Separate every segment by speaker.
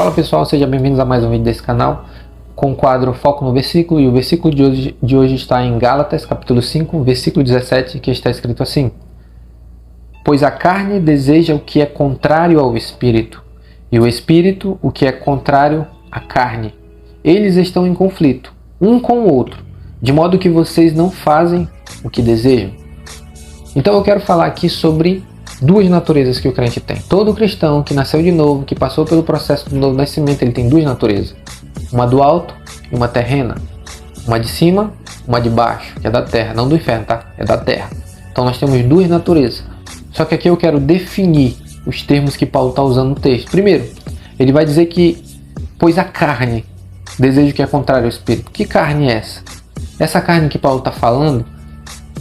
Speaker 1: Fala pessoal, sejam bem-vindos a mais um vídeo desse canal com o quadro Foco no Versículo, e o versículo de hoje está em Gálatas, capítulo 5, versículo 17, que está escrito assim: Pois a carne deseja o que é contrário ao Espírito, e o Espírito o que é contrário à carne. Eles estão em conflito, um com o outro, de modo que vocês não fazem o que desejam. Então eu quero falar aqui sobre duas naturezas que o crente tem. Todo cristão que nasceu de novo, que passou pelo processo do novo nascimento, ele tem duas naturezas. Uma do alto e uma terrena. Uma de cima, uma de baixo, que é da terra, não do inferno, tá? É da terra. Então nós temos duas naturezas. Só que aqui eu quero definir os termos que Paulo está usando no texto. Primeiro, ele vai dizer que, pois a carne deseja o que é contrário ao Espírito. Que carne é essa? Essa carne que Paulo está falando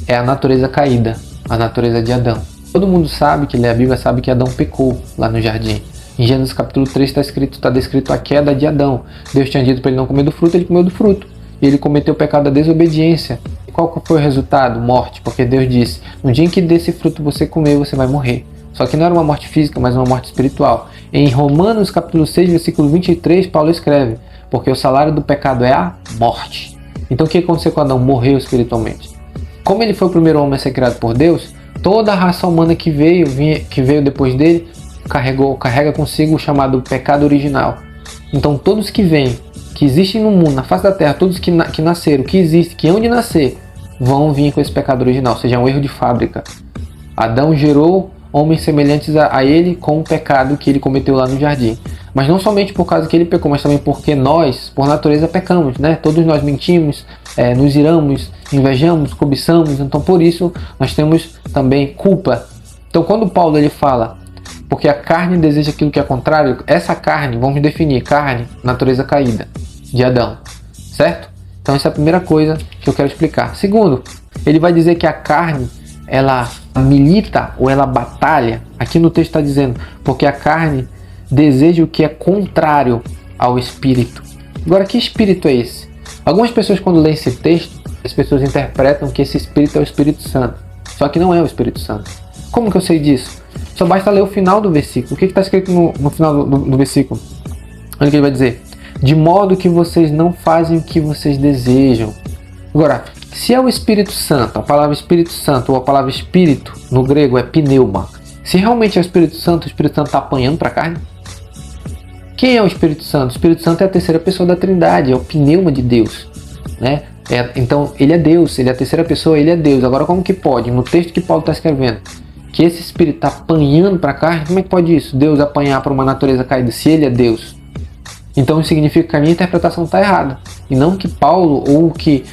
Speaker 1: é a natureza caída, a natureza de Adão. Todo mundo sabe, que lê a Bíblia, sabe que Adão pecou lá no jardim. Em Gênesis capítulo 3 está descrito a queda de Adão. Deus tinha dito para ele não comer do fruto, ele comeu do fruto. E ele cometeu o pecado da desobediência. E qual foi o resultado? Morte. Porque Deus disse, no dia em que desse fruto você comer, você vai morrer. Só que não era uma morte física, mas uma morte espiritual. Em Romanos capítulo 6, versículo 23, Paulo escreve, porque o salário do pecado é a morte. Então o que aconteceu com Adão? Morreu espiritualmente. Como ele foi o primeiro homem a ser criado por Deus, toda a raça humana que veio depois dele carrega consigo o chamado pecado original. Então todos que vêm, que existem no mundo, na face da terra, todos que nasceram, que existem, que hão de nascer, vão vir com esse pecado original, ou seja, é um erro de fábrica. Adão gerou homens semelhantes a ele com o pecado que ele cometeu lá no jardim. Mas não somente por causa que ele pecou, mas também porque nós, por natureza, pecamos, né? Todos nós mentimos, nos iramos, invejamos, cobiçamos, então por isso nós temos também culpa. Então quando Paulo ele fala, porque a carne deseja aquilo que é contrário, essa carne, vamos definir, carne, natureza caída de Adão, certo? Então essa é a primeira coisa que eu quero explicar. Segundo, ele vai dizer que a carne, ela milita ou ela batalha, aqui no texto está dizendo, porque a carne deseja o que é contrário ao Espírito. Agora, que Espírito é esse? Algumas pessoas, quando leem esse texto, as pessoas interpretam que esse Espírito é o Espírito Santo. Só que não é o Espírito Santo. Como que eu sei disso? Só basta ler o final do versículo. O que está escrito no final do versículo? Olha o que ele vai dizer. De modo que vocês não fazem o que vocês desejam. Agora, se é o Espírito Santo, a palavra Espírito Santo ou a palavra Espírito no grego é pneuma. Se realmente é o Espírito Santo está apanhando para a carne? Quem é o Espírito Santo? O Espírito Santo é a terceira pessoa da Trindade, é o pneuma de Deus, né? Então ele é Deus, ele é a terceira pessoa, ele é Deus. Agora como que pode, no texto que Paulo está escrevendo, que esse Espírito está apanhando para a carne? Como é que pode isso? Deus apanhar para uma natureza caída, se ele é Deus? Então isso significa que a minha interpretação está errada, e não que Paulo ou que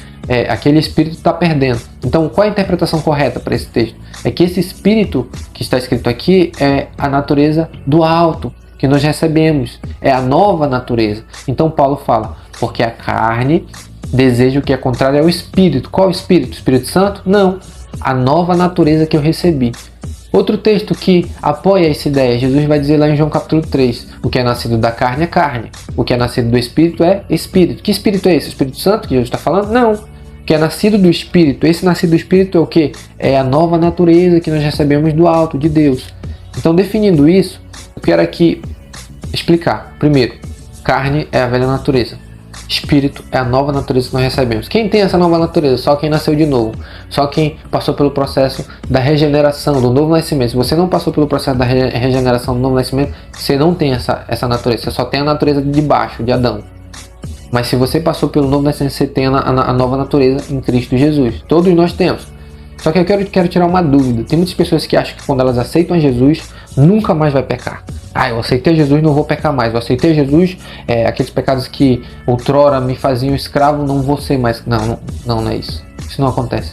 Speaker 1: aquele Espírito está perdendo. Então qual é a interpretação correta para esse texto? É que esse Espírito que está escrito aqui é a natureza do alto, que nós recebemos, é a nova natureza. Então Paulo fala, porque a carne deseja o que é contrário ao Espírito. Qual Espírito? O Espírito Santo? Não, a nova natureza que eu recebi. Outro texto que apoia essa ideia, Jesus vai dizer lá em João capítulo 3, o que é nascido da carne é carne, o que é nascido do Espírito é Espírito. Que Espírito é esse? O Espírito Santo que Jesus está falando? Não, o que é nascido do Espírito. Esse nascido do Espírito é o que? É a nova natureza que nós recebemos do alto, de Deus. Então, definindo isso, eu quero aqui explicar. Primeiro, carne é a velha natureza. Espírito é a nova natureza que nós recebemos. Quem tem essa nova natureza? Só quem nasceu de novo. Só quem passou pelo processo da regeneração, do novo nascimento. Se você não passou pelo processo da regeneração do novo nascimento, você não tem essa natureza. Você só tem a natureza de baixo, de Adão. Mas se você passou pelo novo nascimento, você tem a nova natureza em Cristo Jesus. Todos nós temos. Só que eu quero tirar uma dúvida. Tem muitas pessoas que acham que quando elas aceitam Jesus, nunca mais vai pecar. Eu aceitei Jesus, não vou pecar mais. Eu aceitei Jesus, aqueles pecados que outrora me faziam escravo, não vou ser mais. Não é isso. Isso não acontece.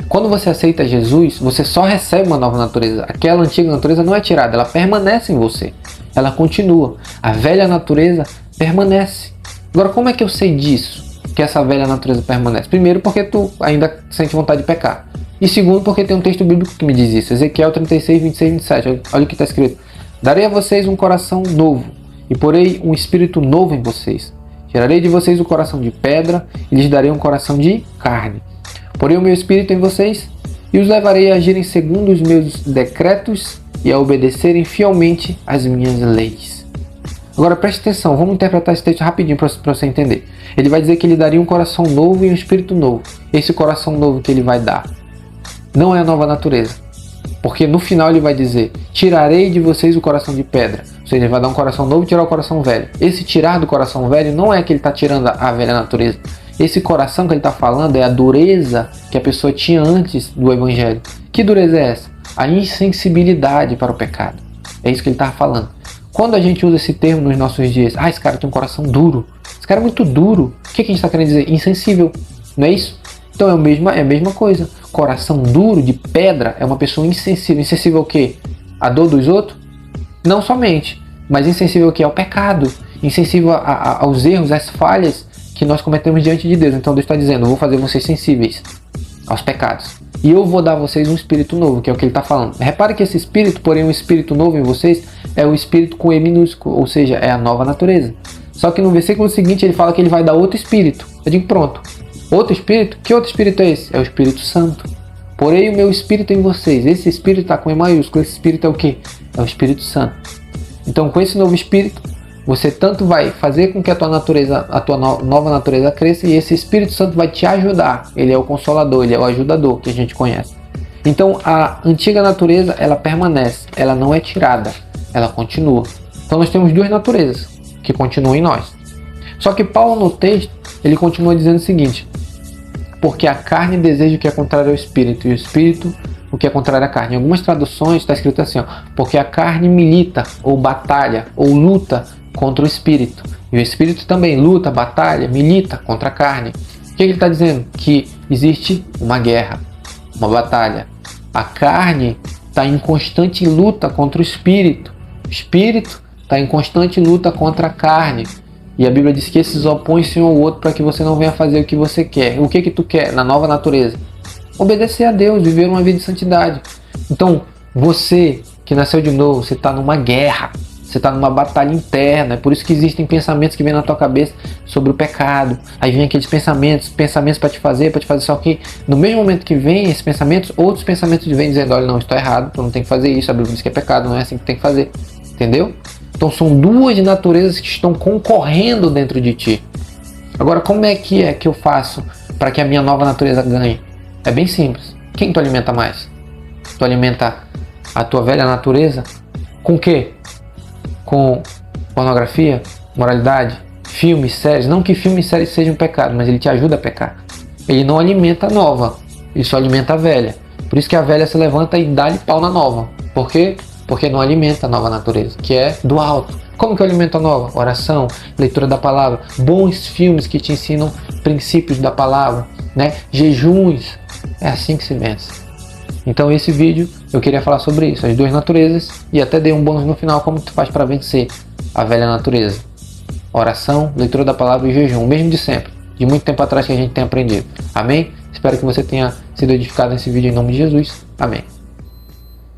Speaker 1: Quando você aceita Jesus, você só recebe uma nova natureza. Aquela antiga natureza não é tirada, ela permanece em você. Ela continua. A velha natureza permanece. Agora, como é que eu sei disso? Que essa velha natureza permanece? Primeiro, porque tu ainda sente vontade de pecar. E segundo, porque tem um texto bíblico que me diz isso. Ezequiel 36, 26 e 27. Olha o que está escrito. Darei a vocês um coração novo, e porei um espírito novo em vocês. Tirarei de vocês o coração de pedra, e lhes darei um coração de carne. Porei o meu espírito em vocês, e os levarei a agirem segundo os meus decretos, e a obedecerem fielmente as minhas leis. Agora preste atenção, vamos interpretar esse texto rapidinho para você entender. Ele vai dizer que ele daria um coração novo e um espírito novo. Esse coração novo que ele vai dar não é a nova natureza. Porque no final ele vai dizer, tirarei de vocês o coração de pedra. Ou seja, ele vai dar um coração novo e tirar o coração velho. Esse tirar do coração velho não é que ele está tirando a velha natureza. Esse coração que ele está falando é a dureza que a pessoa tinha antes do evangelho. Que dureza é essa? A insensibilidade para o pecado. É isso que ele estava falando. Quando a gente usa esse termo nos nossos dias, esse cara tem um coração duro. Esse cara é muito duro. O que a gente está querendo dizer? Insensível. Não é isso? Então é a mesma coisa. Coração duro, de pedra, é uma pessoa insensível. Insensível ao quê? A dor dos outros? Não somente. Mas insensível ao quê? Ao pecado. Insensível aos erros, às falhas que nós cometemos diante de Deus. Então Deus está dizendo, eu vou fazer vocês sensíveis aos pecados. E eu vou dar a vocês um espírito novo, que é o que ele está falando. Repare que esse espírito, porém um espírito novo em vocês, é o espírito com E minúsculo, ou seja, é a nova natureza. Só que no versículo seguinte ele fala que ele vai dar outro espírito. Eu digo, pronto. Outro espírito? Que outro espírito é esse? É o Espírito Santo. Porém o meu espírito em vocês. Esse espírito está com E maiúsculo. Esse espírito é o quê? É o Espírito Santo. Então com esse novo espírito, você tanto vai fazer com que a tua nova natureza cresça, e esse Espírito Santo vai te ajudar. Ele é o consolador, ele é o ajudador que a gente conhece. Então a antiga natureza, ela permanece, ela não é tirada, ela continua. Então nós temos duas naturezas que continuam em nós. Só que Paulo no texto, ele continua dizendo o seguinte: porque a carne deseja o que é contrário ao Espírito, e o Espírito o que é contrário à carne. Em algumas traduções está escrito assim, porque a carne milita, ou batalha, ou luta contra o Espírito. E o Espírito também luta, batalha, milita contra a carne. O que ele está dizendo? Que existe uma guerra, uma batalha. A carne está em constante luta contra o Espírito. O Espírito está em constante luta contra a carne. E a Bíblia diz que esses opõem-se um ao outro para que você não venha fazer o que você quer. O que tu quer na nova natureza? Obedecer a Deus, viver uma vida de santidade. Então, você que nasceu de novo, você está numa guerra. Você está numa batalha interna. É por isso que existem pensamentos que vêm na tua cabeça sobre o pecado. Aí vem aqueles pensamentos para te fazer, só que no mesmo momento que vem esses pensamentos, outros pensamentos vêm dizendo, olha, não, isso está errado, tu não tem que fazer isso, a Bíblia diz que é pecado, não é assim que tem que fazer. Entendeu? Então são duas naturezas que estão concorrendo dentro de ti. Agora, como é que eu faço para que a minha nova natureza ganhe? É bem simples. Quem tu alimenta mais? Tu alimenta a tua velha natureza com o quê? Com pornografia, moralidade, filmes, séries. Não que filmes e séries sejam um pecado, mas ele te ajuda a pecar. Ele não alimenta a nova, ele só alimenta a velha. Por isso que a velha se levanta e dá-lhe pau na nova. Por quê? Porque não alimenta a nova natureza, que é do alto. Como que eu alimento a nova? Oração, leitura da palavra, bons filmes que te ensinam princípios da palavra, né? Jejuns. É assim que se vence. Então esse vídeo eu queria falar sobre isso, as duas naturezas, e até dei um bônus no final, como tu faz para vencer a velha natureza. Oração, leitura da palavra e jejum, o mesmo de sempre, de muito tempo atrás que a gente tem aprendido. Amém? Espero que você tenha sido edificado nesse vídeo em nome de Jesus. Amém.